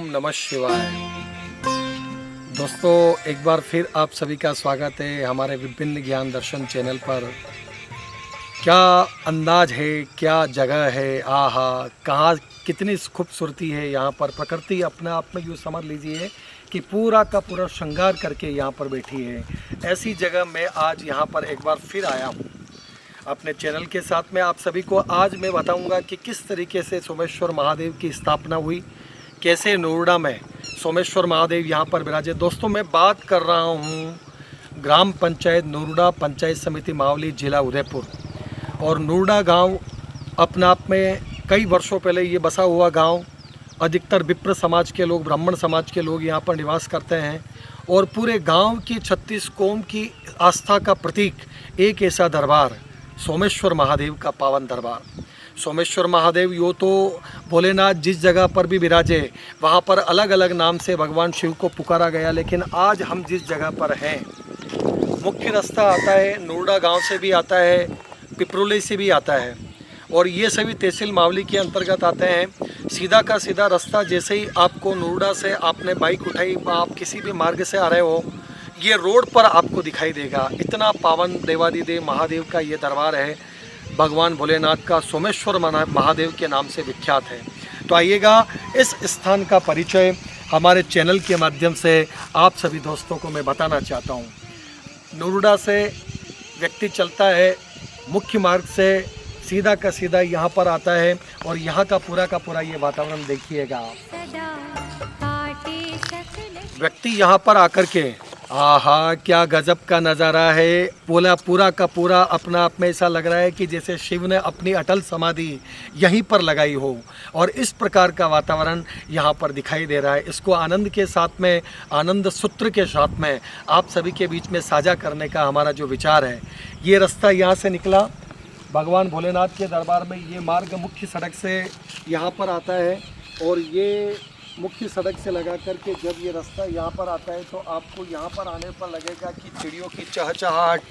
नमः शिवाय। दोस्तों, एक बार फिर आप सभी का स्वागत है हमारे विभिन्न ज्ञान दर्शन चैनल पर। क्या अंदाज है, क्या जगह है, आहा कहाँ कितनी खूबसूरती है यहाँ पर। प्रकृति अपने आप में यूँ समझ लीजिए कि पूरा का पूरा श्रृंगार करके यहाँ पर बैठी है। ऐसी जगह मैं आज यहाँ पर एक बार फिर आया हूँ अपने चैनल के साथ में। आप सभी को आज मैं बताऊंगा कि किस तरीके से सोमेश्वर महादेव की स्थापना हुई, कैसे नोएडा में सोमेश्वर महादेव यहाँ पर विराजे। दोस्तों, मैं बात कर रहा हूँ ग्राम पंचायत नोएडा, पंचायत समिति मावली, जिला उदयपुर। और नोएडा गांव अपने आप में कई वर्षों पहले ये बसा हुआ गांव। अधिकतर विप्र समाज के लोग, ब्राह्मण समाज के लोग यहाँ पर निवास करते हैं। और पूरे गांव की 36 कौम की आस्था का प्रतीक एक ऐसा दरबार, सोमेश्वर महादेव का पावन दरबार। सोमेश्वर महादेव यो तो भोलेनाथ जिस जगह पर भी विराजे वहाँ पर अलग अलग नाम से भगवान शिव को पुकारा गया। लेकिन आज हम जिस जगह पर हैं, मुख्य रास्ता आता है नोएडा गांव से भी आता है, पिपरोली से भी आता है, और ये सभी तहसील मावली के अंतर्गत आते हैं। सीधा का सीधा रास्ता जैसे ही आपको नोएडा से आपने बाइक उठाई, आप किसी भी मार्ग से आ रहे हो, ये रोड पर आपको दिखाई देगा। इतना पावन देवादिदेव महादेव का ये दरबार है, भगवान भोलेनाथ का सोमेश्वर महादेव के नाम से विख्यात है। तो आइएगा, इस स्थान का परिचय हमारे चैनल के माध्यम से आप सभी दोस्तों को मैं बताना चाहता हूँ। नोएडा से व्यक्ति चलता है मुख्य मार्ग से, सीधा का सीधा यहाँ पर आता है, और यहाँ का पूरा ये वातावरण देखिएगा। व्यक्ति यहाँ पर आकर के आहा क्या गजब का नज़ारा है। पूरा का पूरा अपना आप में ऐसा लग रहा है कि जैसे शिव ने अपनी अटल समाधि यहीं पर लगाई हो, और इस प्रकार का वातावरण यहाँ पर दिखाई दे रहा है। इसको आनंद के साथ में, आनंद सूत्र के साथ में आप सभी के बीच में साझा करने का हमारा जो विचार है। ये रास्ता यहाँ से निकला भगवान भोलेनाथ के दरबार में। ये मार्ग मुख्य सड़क से यहाँ पर आता है, और ये मुख्य सड़क से लगा करके जब ये रास्ता यहाँ पर आता है तो आपको यहाँ पर आने पर लगेगा कि चिड़ियों की चहचहाहट,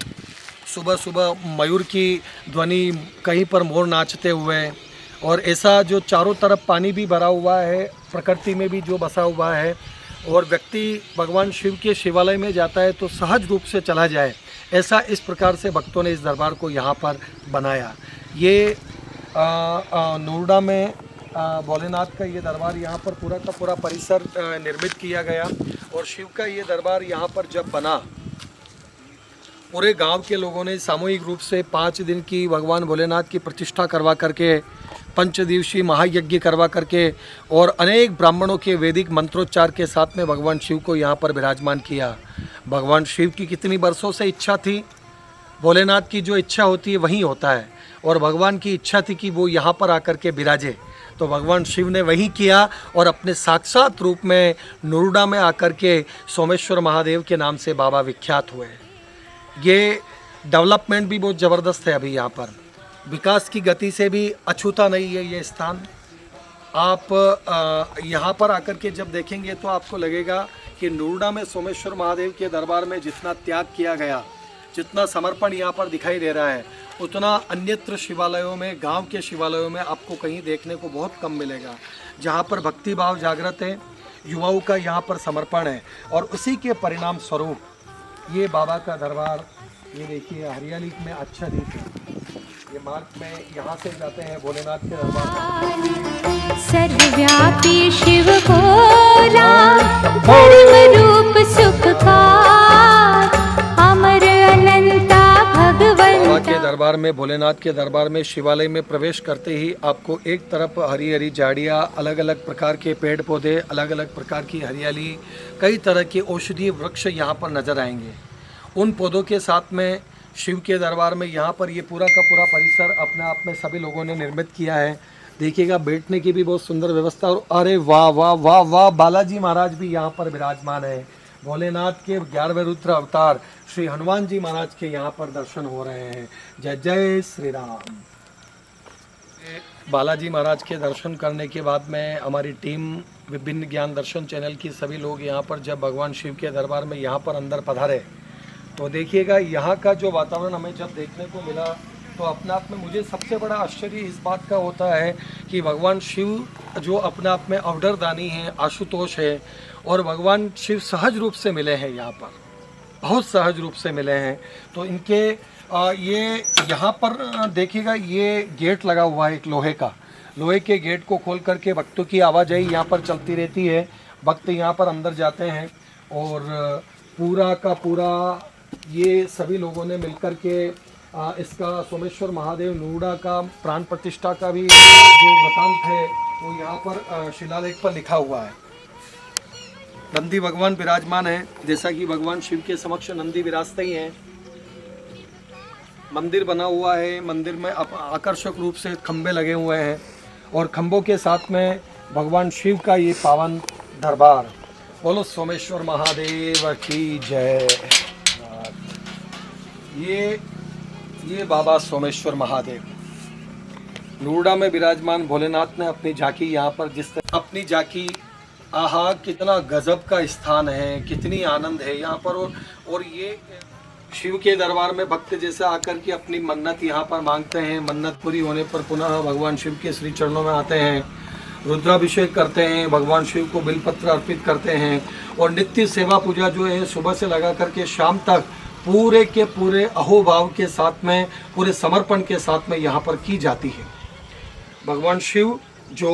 सुबह सुबह मयूर की ध्वनि, कहीं पर मोर नाचते हुए, और ऐसा जो चारों तरफ पानी भी भरा हुआ है, प्रकृति में भी जो बसा हुआ है। और व्यक्ति भगवान शिव के शिवालय में जाता है तो सहज रूप से चला जाए, ऐसा इस प्रकार से भक्तों ने इस दरबार को यहाँ पर बनाया। ये नोएडा में भोलेनाथ का ये दरबार, यहाँ पर पूरा का पूरा परिसर निर्मित किया गया। और शिव का ये दरबार यहाँ पर जब बना, पूरे गांव के लोगों ने सामूहिक रूप से 5 दिन की भगवान भोलेनाथ की प्रतिष्ठा करवा करके, 5 दिवसीय महायज्ञ करवा करके, और अनेक ब्राह्मणों के वैदिक मंत्रोच्चार के साथ में भगवान शिव को यहाँ पर विराजमान किया। भगवान शिव की कितनी वर्षों से इच्छा थी, भोलेनाथ की जो इच्छा होती है वही होता है, और भगवान की इच्छा थी कि वो यहाँ पर आकर के विराजे, तो भगवान शिव ने वही किया, और अपने साक्षात रूप में नोएडा में आकर के सोमेश्वर महादेव के नाम से बाबा विख्यात हुए। ये डेवलपमेंट भी बहुत ज़बरदस्त है अभी यहाँ पर, विकास की गति से भी अछूता नहीं है ये स्थान। आप यहाँ पर आकर के जब देखेंगे तो आपको लगेगा कि नोएडा में सोमेश्वर महादेव के दरबार में जितना त्याग किया गया, जितना समर्पण यहाँ पर दिखाई दे रहा है, उतना अन्यत्र शिवालयों में, गांव के शिवालयों में आपको कहीं देखने को बहुत कम मिलेगा। जहाँ पर भक्ति भाव जागृत है, युवाओं का यहाँ पर समर्पण है, और उसी के परिणाम स्वरूप ये बाबा का दरबार, ये देखिए हरियाली में आच्छादित है। ये मार्ग में यहाँ से जाते हैं भोलेनाथ के दरबार। सर्वव्यापी शिव भोला, धर्म रूप सुखकार, अमर अनंता बाबा के दरबार में, भोलेनाथ के दरबार में, शिवालय में प्रवेश करते ही आपको एक तरफ हरी हरी झाड़ियाँ, अलग अलग प्रकार के पेड़ पौधे, अलग अलग प्रकार की हरियाली, कई तरह के औषधीय वृक्ष यहाँ पर नजर आएंगे। उन पौधों के साथ में शिव के दरबार में यहाँ पर ये पूरा का पूरा परिसर अपने आप में सभी लोगों ने निर्मित किया है। देखिएगा, बैठने की भी बहुत सुंदर व्यवस्था। और अरे वाह वाह वाह वाह, बालाजी महाराज भी यहाँ पर विराजमान है। भोलेनाथ के 11वें रुद्र अवतार श्री हनुमान जी महाराज के यहाँ पर दर्शन हो रहे हैं। जय जय श्री राम। बालाजी महाराज के दर्शन करने के बाद में हमारी टीम, विभिन्न ज्ञान दर्शन चैनल की सभी लोग यहाँ पर जब भगवान शिव के दरबार में यहाँ पर अंदर पधारे, तो देखिएगा यहाँ का जो वातावरण हमें जब देखने को मिला, तो अपने आप में मुझे सबसे बड़ा आश्चर्य इस बात का होता है कि भगवान शिव जो अपने आप में अवधरदानी है, आशुतोष है, और भगवान शिव सहज रूप से मिले हैं यहाँ पर, बहुत सहज रूप से मिले हैं। तो इनके ये यहाँ पर देखिएगा, ये गेट लगा हुआ है एक लोहे का, लोहे के गेट को खोल करके भक्तों की आवाजाही यहाँ पर चलती रहती है। भक्त यहाँ पर अंदर जाते हैं और पूरा का पूरा ये सभी लोगों ने मिलकर के इसका सोमेश्वर महादेव नूड़ा का प्राण प्रतिष्ठा का भी जो वृतांत है वो यहाँ पर शिलालेख पर लिखा हुआ है। नंदी भगवान विराजमान है, जैसा कि भगवान शिव के समक्ष नंदी विराजते ही हैं। मंदिर बना हुआ है, मंदिर में आकर्षक रूप से खंबे लगे हुए हैं और खंबों के साथ में भगवान शिव का ये पावन दरबार। बोलो सोमेश्वर महादेव की जय। ये बाबा सोमेश्वर महादेव नूड़ा में विराजमान भोलेनाथ ने अपनी झांकी यहाँ पर जिस तरह अपनी झांकी, आहा कितना गजब का स्थान है, कितनी आनंद है यहाँ पर। और ये शिव के दरबार में भक्त जैसे आकर के अपनी मन्नत यहाँ पर मांगते हैं, मन्नत पूरी होने पर पुनः भगवान शिव के श्री चरणों में आते हैं, रुद्राभिषेक करते हैं, भगवान शिव को बिलपत्र अर्पित करते हैं और नित्य सेवा पूजा जो है सुबह से लगा करके शाम तक पूरे के पूरे अहोभाव के साथ में, पूरे समर्पण के साथ में यहाँ पर की जाती है। भगवान शिव जो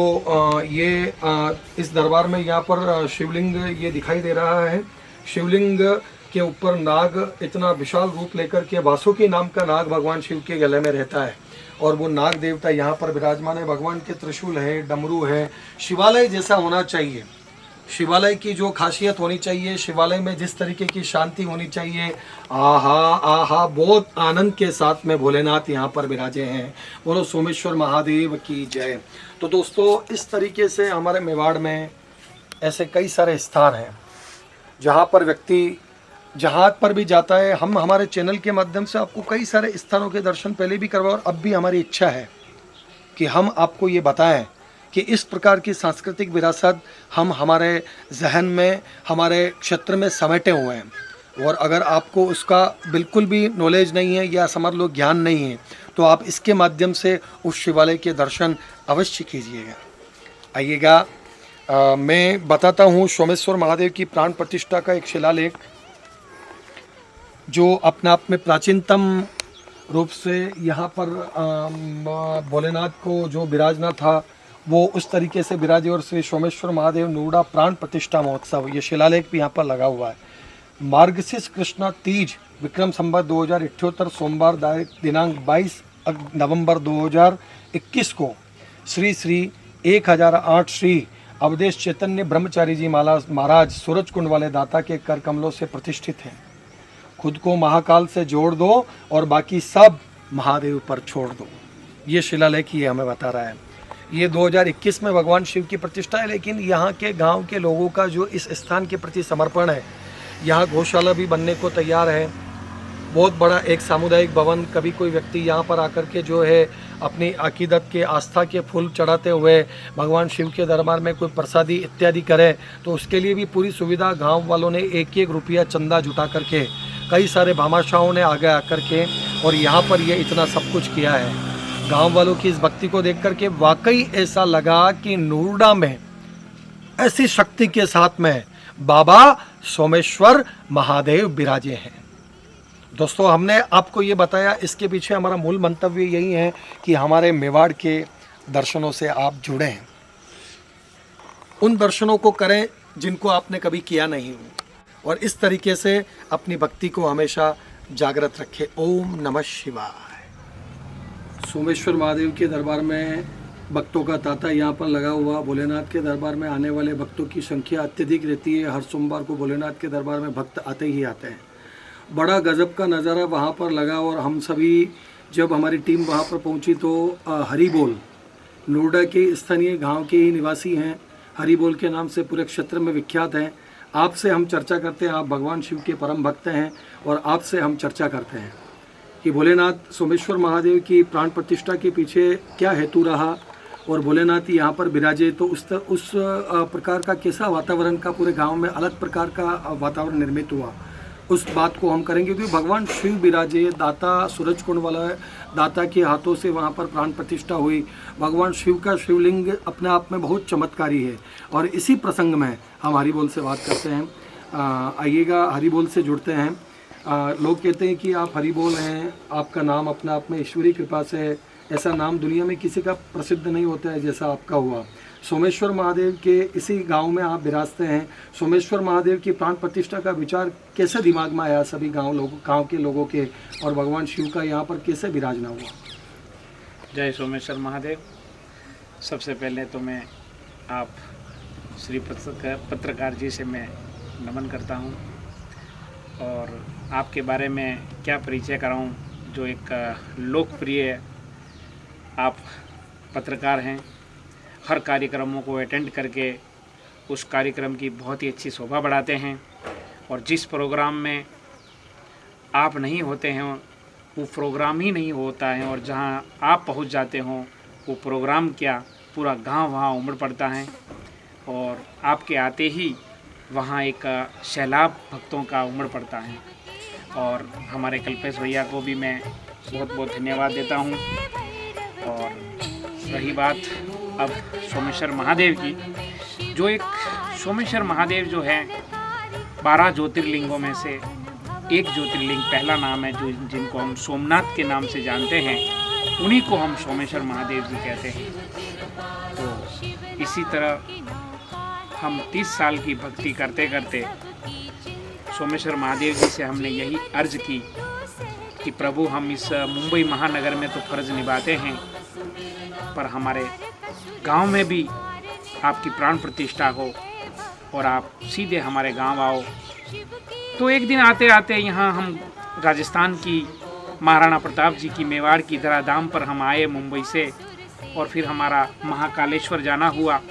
इस दरबार में यहाँ पर शिवलिंग ये दिखाई दे रहा है। शिवलिंग के ऊपर नाग इतना विशाल रूप लेकर के, वासुकी नाम का नाग भगवान शिव के गले में रहता है और वो नाग देवता यहाँ पर विराजमान है। भगवान के त्रिशूल है, डमरू है, शिवालय जैसा होना चाहिए, शिवालय की जो खासियत होनी चाहिए, शिवालय में जिस तरीके की शांति होनी चाहिए, आहा आहा, बहुत आनंद के साथ में भोलेनाथ यहाँ पर विराजे हैं। बोलो सोमेश्वर महादेव की जय। तो दोस्तों, इस तरीके से हमारे मेवाड़ में ऐसे कई सारे स्थान हैं जहाँ पर व्यक्ति जहाँ पर भी जाता है। हम हमारे चैनल के माध्यम से आपको कई सारे स्थानों के दर्शन पहले भी करवाए और अब भी हमारी इच्छा है कि हम आपको ये बताएं कि इस प्रकार की सांस्कृतिक विरासत हम हमारे जहन में, हमारे क्षेत्र में समेटे हुए हैं। और अगर आपको उसका बिल्कुल भी नॉलेज नहीं है या समझ लो ज्ञान नहीं है, तो आप इसके माध्यम से उस शिवालय के दर्शन अवश्य कीजिएगा। आइएगा, मैं बताता हूँ सोमेश्वर महादेव की प्राण प्रतिष्ठा का एक शिलालेख जो अपने आप में प्राचीनतम रूप से यहाँ पर भोलेनाथ को जो विराजना था वो उस तरीके से विराजे। और श्री सोमेश्वर महादेव नूड़ा प्राण प्रतिष्ठा महोत्सव, ये शिलालेख भी यहाँ पर लगा हुआ है। मार्गशीर्ष कृष्ण तीज विक्रम संवत 2078 सोमवार दिनांक 22 नवंबर 2021 को श्री श्री 1008 श्री अवधेश चैतन्य ब्रह्मचारी जी महाराज सूरज कुंड वाले दाता के कर कमलों से प्रतिष्ठित हैं। खुद को महाकाल से जोड़ दो और बाकी सब महादेव पर छोड़ दो। ये शिलालेख ये हमें बता रहा है। ये 2021 में भगवान शिव की प्रतिष्ठा है, लेकिन यहाँ के गांव के लोगों का जो इस स्थान के प्रति समर्पण है, यहाँ गौशाला भी बनने को तैयार है। बहुत बड़ा एक सामुदायिक भवन, कभी कोई व्यक्ति यहाँ पर आकर के जो है अपनी अकीदत के, आस्था के फूल चढ़ाते हुए भगवान शिव के दरबार में कोई प्रसादी इत्यादि करे, तो उसके लिए भी पूरी सुविधा गांव वालों ने 1-1 रुपया चंदा जुटा करके, कई सारे भामाशाहों ने आगे आकर के और यहाँ पर ये इतना सब कुछ किया है। गांव वालों की इस भक्ति को देख करके वाकई ऐसा लगा कि नूड़ा में ऐसी शक्ति के साथ में बाबा सोमेश्वर महादेव विराजे हैं। दोस्तों, हमने आपको ये बताया, इसके पीछे हमारा मूल मंतव्य यही है कि हमारे मेवाड़ के दर्शनों से आप जुड़े हैं, उन दर्शनों को करें जिनको आपने कभी किया नहीं हो और इस तरीके से अपनी भक्ति को हमेशा जागृत रखें। ओम नमः शिवाय। सोमेश्वर महादेव के दरबार में भक्तों का तांता यहाँ पर लगा हुआ। भोलेनाथ के दरबार में आने वाले भक्तों की संख्या अत्यधिक रहती है। हर सोमवार को भोलेनाथ के दरबार में भक्त आते ही आते हैं। बड़ा गजब का नज़ारा वहाँ पर लगा और हम सभी जब हमारी टीम वहाँ पर पहुँची तो हरि बोल, नूड़ा के स्थानीय गांव के ही निवासी हैं, हरि बोल के नाम से पूरे क्षेत्र में विख्यात हैं। आपसे हम चर्चा करते हैं, आप भगवान शिव के परम भक्त हैं और आपसे हम चर्चा करते हैं कि भोलेनाथ सोमेश्वर महादेव की प्राण प्रतिष्ठा के पीछे क्या हेतु रहा और भोलेनाथ यहाँ पर विराजे तो उस प्रकार का कैसा वातावरण का पूरे गांव में अलग प्रकार का वातावरण निर्मित हुआ उस बात को हम करेंगे, क्योंकि भगवान शिव विराजे, दाता सूरज कुंड वाला दाता के हाथों से वहाँ पर प्राण प्रतिष्ठा हुई। भगवान शिव का शिवलिंग अपने आप में बहुत चमत्कारी है। और इसी प्रसंग में हम हरि बोल से बात करते हैं। आइएगा, हरि बोल से जुड़ते हैं। लोग कहते हैं कि आप हरि बोल हैं, आपका नाम अपने आप में ईश्वरी कृपा से, ऐसा नाम दुनिया में किसी का प्रसिद्ध नहीं होता है जैसा आपका हुआ। सोमेश्वर महादेव के इसी गांव में आप विराजते हैं। सोमेश्वर महादेव की प्राण प्रतिष्ठा का विचार कैसे दिमाग में आया सभी गांव के लोगों के, और भगवान शिव का यहाँ पर कैसे विराजना हुआ? जय सोमेश्वर महादेव। सबसे पहले तो मैं आप श्री पत्रकार जी से मैं नमन करता हूँ, और आपके बारे में क्या परिचय कराऊँ, जो एक लोकप्रिय आप पत्रकार हैं। हर कार्यक्रमों को अटेंड करके उस कार्यक्रम की बहुत ही अच्छी शोभा बढ़ाते हैं, और जिस प्रोग्राम में आप नहीं होते हैं वो प्रोग्राम ही नहीं होता है, और जहां आप पहुंच जाते हो वो प्रोग्राम क्या, पूरा गांव वहां उमड़ पड़ता है। और आपके आते ही वहां एक सैलाब भक्तों का उमड़ पड़ता है। और हमारे कल्पेश भैया को भी मैं बहुत बहुत धन्यवाद देता हूं। और रही बात अब सोमेश्वर महादेव की, जो एक सोमेश्वर महादेव जो है 12 ज्योतिर्लिंगों में से एक ज्योतिर्लिंग पहला नाम है, जो जिनको हम सोमनाथ के नाम से जानते हैं, उन्हीं को हम सोमेश्वर महादेव जी कहते हैं। तो इसी तरह हम 30 साल की भक्ति करते करते सोमेश्वर महादेव जी से हमने यही अर्ज की कि प्रभु, हम इस मुंबई महानगर में तो फर्ज निभाते हैं, पर हमारे गांव में भी आपकी प्राण प्रतिष्ठा हो और आप सीधे हमारे गांव आओ। तो एक दिन आते आते यहाँ हम राजस्थान की महाराणा प्रताप जी की मेवाड़ की धराधाम पर हम आए मुंबई से, और फिर हमारा महाकालेश्वर जाना हुआ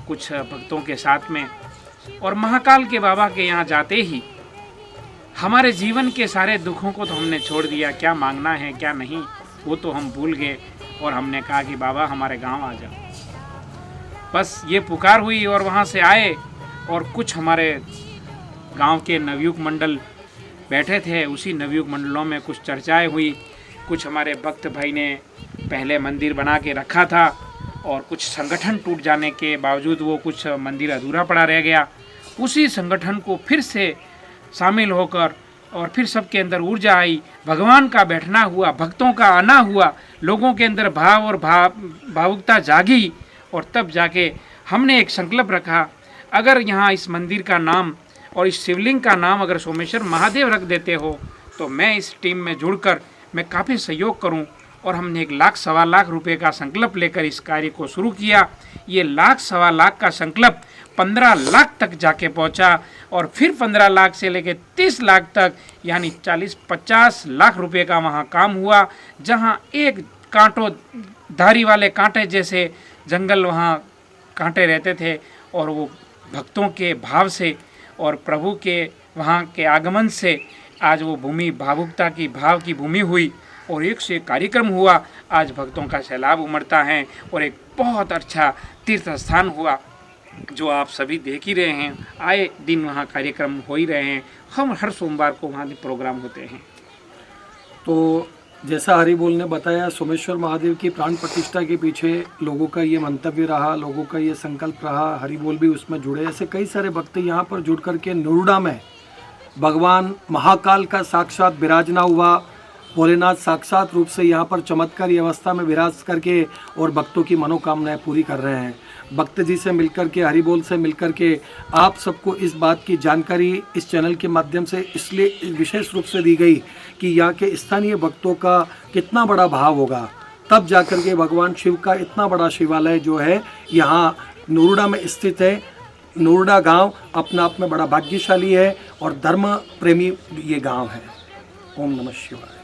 कुछ भक्तों के साथ में। और महाकाल के बाबा के यहाँ जाते ही हमारे जीवन के सारे दुखों को तो हमने छोड़ दिया, क्या मांगना है क्या नहीं वो तो हम भूल गए, और हमने कहा कि बाबा हमारे गांव आ जाओ। बस ये पुकार हुई, और वहाँ से आए, और कुछ हमारे गांव के नवयुग मंडल बैठे थे। उसी नवयुग मंडलों में कुछ चर्चाएं हुई। कुछ हमारे भक्त भाई ने पहले मंदिर बना के रखा था, और कुछ संगठन टूट जाने के बावजूद वो कुछ मंदिर अधूरा पड़ा रह गया। उसी संगठन को फिर से शामिल होकर, और फिर सबके अंदर ऊर्जा आई, भगवान का बैठना हुआ, भक्तों का आना हुआ, लोगों के अंदर भाव और भावुकता जागी। और तब जाके हमने एक संकल्प रखा, अगर यहाँ इस मंदिर का नाम और इस शिवलिंग का नाम अगर सोमेश्वर महादेव रख देते हो तो मैं इस टीम में जुड़कर मैं काफ़ी सहयोग करूं। और हमने 1 लाख सवा लाख रुपए का संकल्प लेकर इस कार्य को शुरू किया। ये 1 लाख सवा लाख का संकल्प 15 लाख तक जाके पहुंचा, और फिर 15 लाख से लेकर 30 लाख तक, यानी 40-50 लाख रुपए का वहाँ काम हुआ। जहाँ एक कांटों धारी वाले कांटे जैसे जंगल वहाँ कांटे रहते थे, और वो भक्तों के भाव से और प्रभु के वहाँ के आगमन से आज वो भूमि भावुकता की भाव की भूमि हुई, और एक से एक कार्यक्रम हुआ। आज भक्तों का सैलाब उमड़ता है, और एक बहुत अच्छा तीर्थ स्थान हुआ जो आप सभी देख ही रहे हैं। आए दिन वहाँ कार्यक्रम हो ही रहे हैं। हम हर सोमवार को वहाँ प्रोग्राम होते हैं। तो जैसा हरि बोल ने बताया, सोमेश्वर महादेव की प्राण प्रतिष्ठा के पीछे लोगों का ये मंतव्य रहा, लोगों का ये संकल्प रहा। हरि बोल भी उसमें जुड़े। ऐसे कई सारे भक्त यहाँ पर जुड़ करके नोएडा में भगवान महाकाल का साक्षात विराजना हुआ। भोलेनाथ साक्षात रूप से यहाँ पर चमत्कारी अवस्था में विराज करके और भक्तों की मनोकामनाएं पूरी कर रहे हैं। भक्त जी से मिलकर के, हरि बोल से मिलकर के आप सबको इस बात की जानकारी इस चैनल के माध्यम से इसलिए विशेष रूप से दी गई कि यहाँ के स्थानीय भक्तों का कितना बड़ा भाव होगा, तब जाकर के भगवान शिव का इतना बड़ा शिवालय जो है यहाँ नोएडा में स्थित है। नोएडा गांव अपने आप में बड़ा भाग्यशाली है और धर्म प्रेमी ये गांव है। ओम नमः शिवाय।